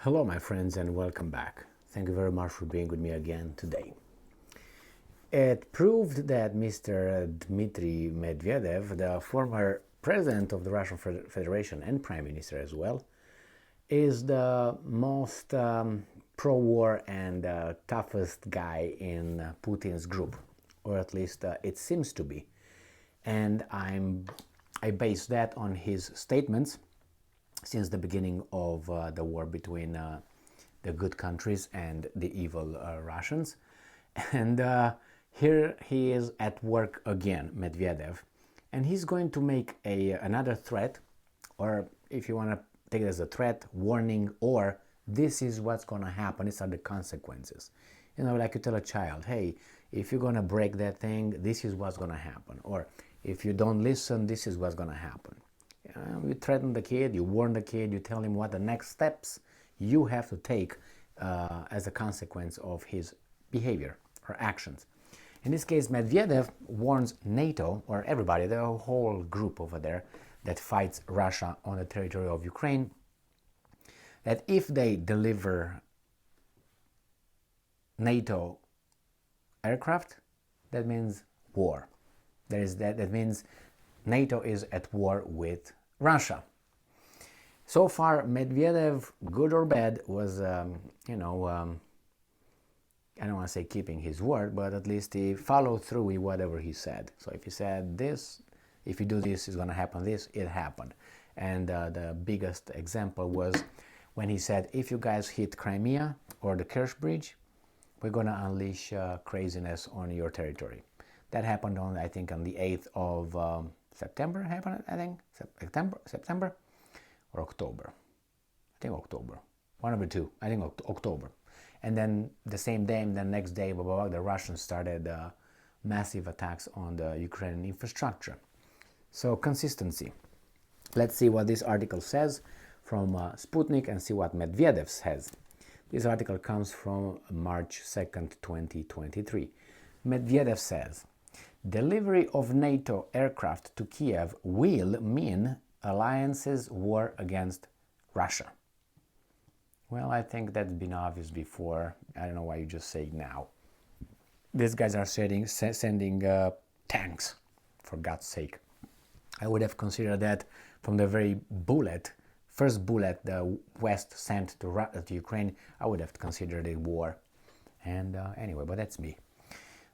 Hello, my friends, and welcome back. Thank you very much for being with me again today. It proved that Mr. Dmitry Medvedev, the former president of the Russian Federation and prime minister as well, is the most pro-war and toughest guy in Putin's group, or at least it seems to be. And I base that on his statements since the beginning of the war between the good countries and the evil Russians. And here he is at work again, Medvedev, and he's going to make another threat, or if you want to take it as a threat, warning, or this is what's going to happen, these are the consequences. You know, like you tell a child, hey, if you're going to break that thing, this is what's going to happen. Or if you don't listen, this is what's going to happen. You threaten the kid, you warn the kid, you tell him what the next steps you have to take as a consequence of his behavior or actions. In this case, Medvedev warns NATO, or everybody, the whole group over there that fights Russia on the territory of Ukraine, that if they deliver NATO aircraft, that means war. That means NATO is at war with Russia. So far, Medvedev, good or bad, was, I don't want to say keeping his word, but at least he followed through with whatever he said. So if he said this, if you do this, it's going to happen this, it happened. And the biggest example was when he said, if you guys hit Crimea or the Kerch Bridge, we're going to unleash craziness on your territory. That happened on, I think, on the 8th of September, happened, I think, September or October. I think October, one of the two, I think October. And then the same day, the next day, the Russians started massive attacks on the Ukrainian infrastructure. So consistency. Let's see what this article says from Sputnik and see what Medvedev says. This article comes from March 2nd, 2023. Medvedev says, delivery of NATO aircraft to Kiev will mean alliance's war against Russia. Well, I think that's been obvious before. I don't know why you just say it now. These guys are sending tanks, for God's sake. I would have considered that from the very first bullet the West sent to Ukraine, I would have considered it war. And anyway, but that's me.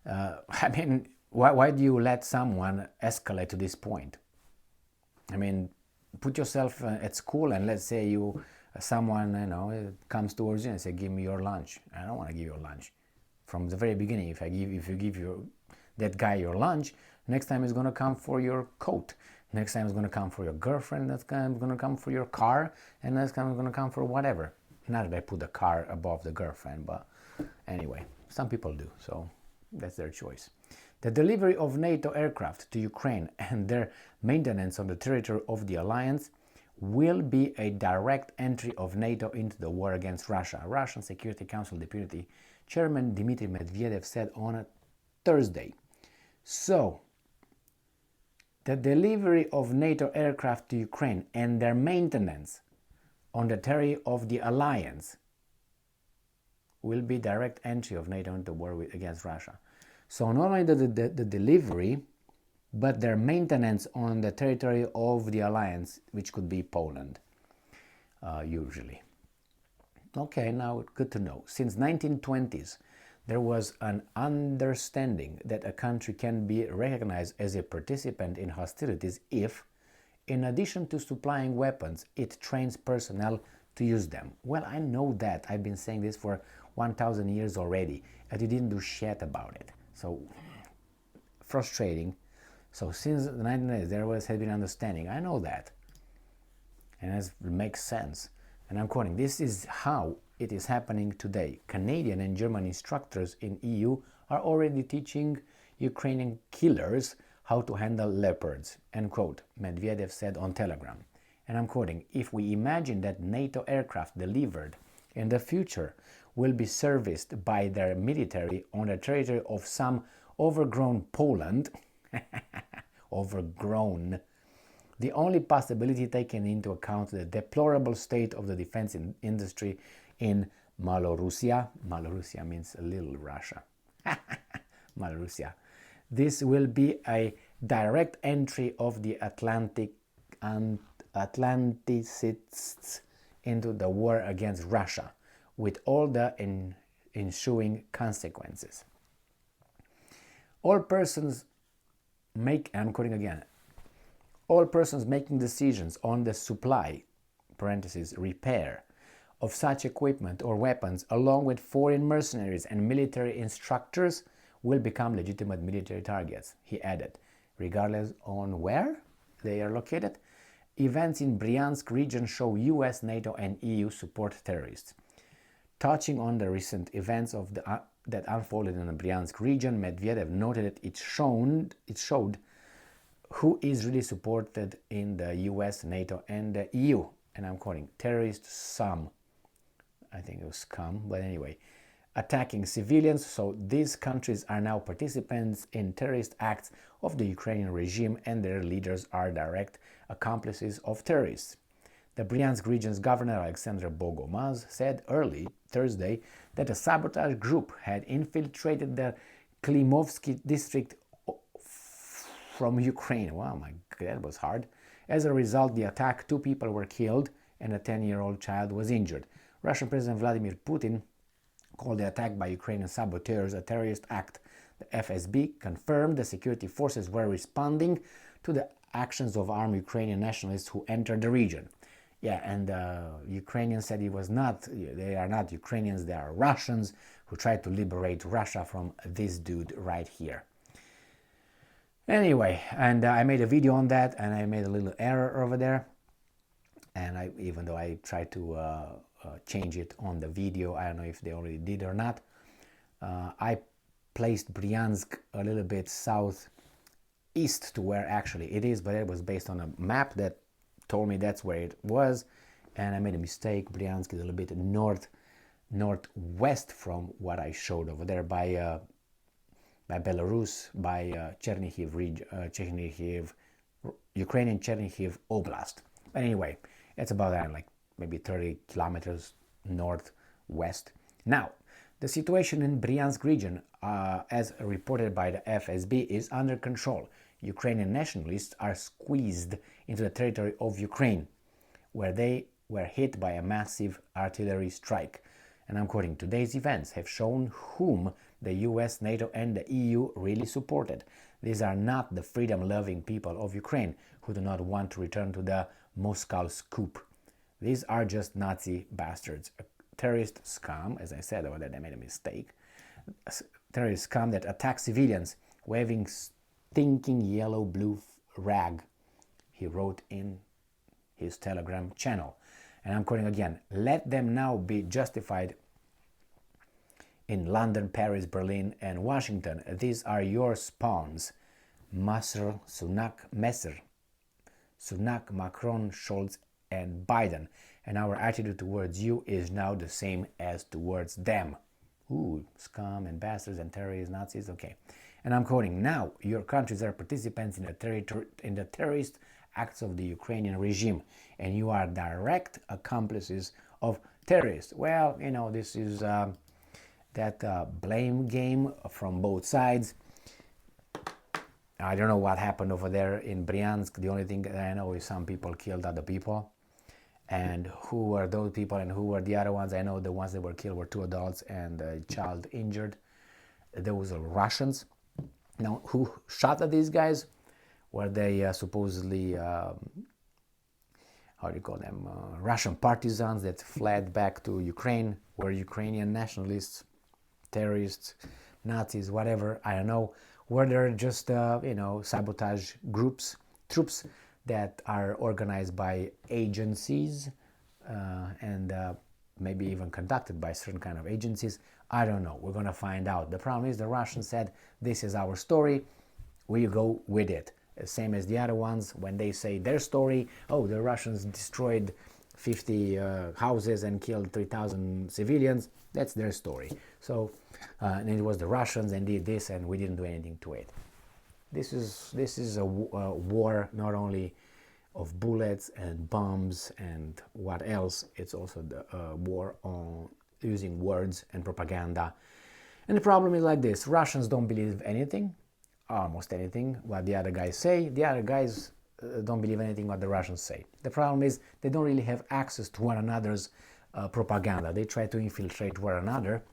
I mean, why do you let someone escalate to this point? I mean, put yourself at school and let's say someone comes towards you and say, give me your lunch. I don't want to give you lunch. From the very beginning, if you give that guy your lunch, next time he's going to come for your coat. Next time he's going to come for your girlfriend. Next time he's going to come for your car. And next time he's going to come for whatever. Not that I put the car above the girlfriend, but anyway, some people do. So that's their choice. The delivery of NATO aircraft to Ukraine and their maintenance on the territory of the alliance will be a direct entry of NATO into the war against Russia, Russian Security Council Deputy Chairman Dmitry Medvedev said on Thursday. So, the delivery of NATO aircraft to Ukraine and their maintenance on the territory of the alliance will be direct entry of NATO into war against Russia. So not only the delivery, but their maintenance on the territory of the alliance, which could be Poland, usually. Okay, now good to know. Since 1920s, there was an understanding that a country can be recognized as a participant in hostilities if, in addition to supplying weapons, it trains personnel to use them. Well, I know that. I've been saying this for 1,000 years already, and you didn't do shit about it. So, frustrating. So since the 1990s, there has been understanding. I know that. And it makes sense. And I'm quoting, this is how it is happening today. Canadian and German instructors in EU are already teaching Ukrainian killers how to handle leopards, end quote, Medvedev said on Telegram. And I'm quoting, if we imagine that NATO aircraft delivered in the future will be serviced by their military on the territory of some overgrown Poland, overgrown, The only possibility taken into account the deplorable state of the defense industry in Malorussia. Malorussia means little Russia. Malorussia. This will be a direct entry of the Atlanticists into the war against Russia, with all the ensuing consequences. All persons I'm quoting again, all persons making decisions on the supply, parentheses, repair, of such equipment or weapons, along with foreign mercenaries and military instructors, will become legitimate military targets, he added, regardless on where they are located. Events in Bryansk region show US, NATO and EU support terrorists. Touching on the recent events of that unfolded in the Bryansk region, Medvedev noted that it showed who is really supported in the US, NATO and the EU. And I'm quoting, terrorists, some, I think it was scum, but anyway, attacking civilians. So these countries are now participants in terrorist acts of the Ukrainian regime, and their leaders are direct accomplices of terrorists. The Bryansk region's governor, Alexander Bogomaz, said early Thursday that a sabotage group had infiltrated the Klimovsky district from Ukraine. Wow, my God, that was hard. As a result, the attack, 2 people were killed and a 10-year-old child was injured. Russian President Vladimir Putin called the attack by Ukrainian saboteurs a terrorist act. The FSB confirmed the security forces were responding to the actions of armed Ukrainian nationalists who entered the region. Yeah, and Ukrainians said they are not Ukrainians, they are Russians who tried to liberate Russia from this dude right here. Anyway, and I made a video on that, and I made a little error over there. And even though I tried to change it on the video, I don't know if they already did or not. I placed Bryansk a little bit southeast to where actually it is, but it was based on a map that told me that's where it was, and I made a mistake. Bryansk is a little bit northwest from what I showed over there by Belarus, by Chernihiv, Ukrainian Chernihiv Oblast. But anyway, it's about that, like maybe 30 kilometers northwest. Now, the situation in Bryansk region, as reported by the FSB, is under control. Ukrainian nationalists are squeezed into the territory of Ukraine, where they were hit by a massive artillery strike. And I'm quoting, today's events have shown whom the US, NATO and the EU really supported. These are not the freedom-loving people of Ukraine who do not want to return to the Moscow scoop. These are just Nazi bastards, a terrorist scum, as I said over there, they made a mistake, a terrorist scum that attacks civilians, waving stinking yellow-blue rag, he wrote in his Telegram channel. And I'm quoting again, let them now be justified in London, Paris, Berlin, and Washington. These are your spawns. Sunak, Macron, Scholz, and Biden. And our attitude towards you is now the same as towards them. Ooh, scum and bastards and terrorists, Nazis, okay. And I'm quoting, now your countries are participants in the terrorist acts of the Ukrainian regime, and you are direct accomplices of terrorists. Well, you know, this is that blame game from both sides. I don't know what happened over there in Bryansk. The only thing that I know is some people killed other people. And who were those people and who were the other ones? I know the ones that were killed were 2 adults and a child injured. Those are Russians. Now, who shot at these guys? Were they supposedly, how do you call them, Russian partisans that fled back to Ukraine? Were Ukrainian nationalists, terrorists, Nazis, whatever, I don't know. Were there just, sabotage groups, troops that are organized by agencies and maybe even conducted by certain kind of agencies? I don't know. We're going to find out. The problem is the Russians said, this is our story. We go with it. Same as the other ones, when they say their story, oh, the Russians destroyed 50 houses and killed 3,000 civilians. That's their story. So, and it was the Russians and did this, and we didn't do anything to it. This is a war not only of bullets and bombs and what else. It's also the war on using words and propaganda. And the problem is like this: Russians don't believe anything, almost anything, what the other guys say. The other guys don't believe anything what the Russians say. The problem is they don't really have access to one another's propaganda. They try to infiltrate one another,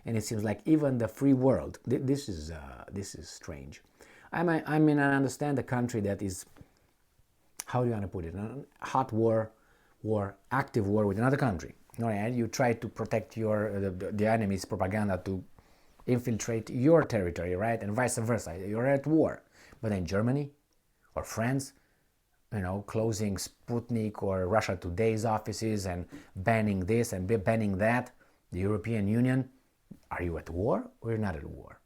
and it seems like even the free world. This is strange. I mean, I understand a country that is, how do you want to put it, a hot war, active war with another country. Right? You try to protect the enemy's propaganda to infiltrate your territory, right? And vice versa. You're at war. But in Germany or France, closing Sputnik or Russia Today's offices and banning this and banning that, the European Union, are you at war or you're not at war?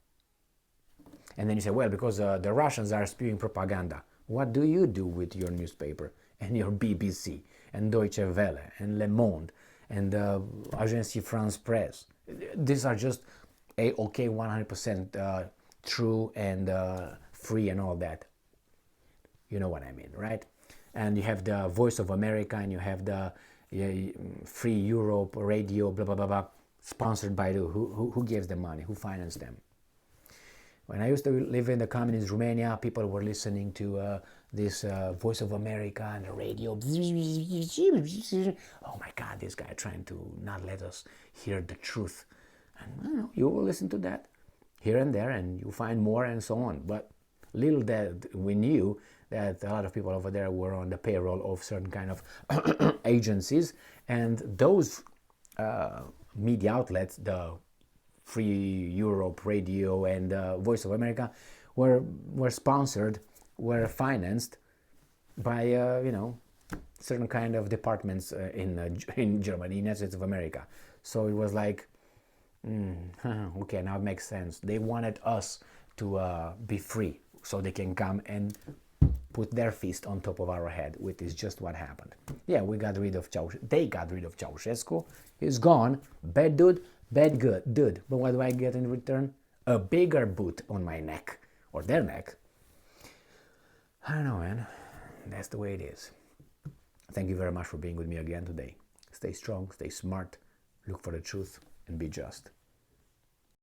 And then you say, well, because the Russians are spewing propaganda. What do you do with your newspaper and your BBC and Deutsche Welle and Le Monde and Agence France Presse? These are just okay, 100% true and free and all that. You know what I mean, right? And you have the Voice of America and you have the Free Europe Radio, blah, blah, blah, blah, sponsored by who gives them money, who financed them. When I used to live in the communist Romania, people were listening to this Voice of America and the radio. Oh my God, this guy trying to not let us hear the truth. And you will listen to that here and there, and you find more and so on. But little that we knew that a lot of people over there were on the payroll of certain kind of agencies, and those media outlets, the Free Europe Radio and Voice of America, were sponsored, were financed by certain kind of departments in Germany, United States of America. So it was like, okay, now it makes sense. They wanted us to be free, so they can come and put their fist on top of our head, which is just what happened. Yeah, we got rid of they got rid of Ceausescu. He's gone. Bad dude. Bad good dude. But what do I get in return? A bigger boot on my neck, or their neck. I don't know, man. That's the way it is. Thank you very much for being with me again today. Stay strong, stay smart, look for the truth, and be just.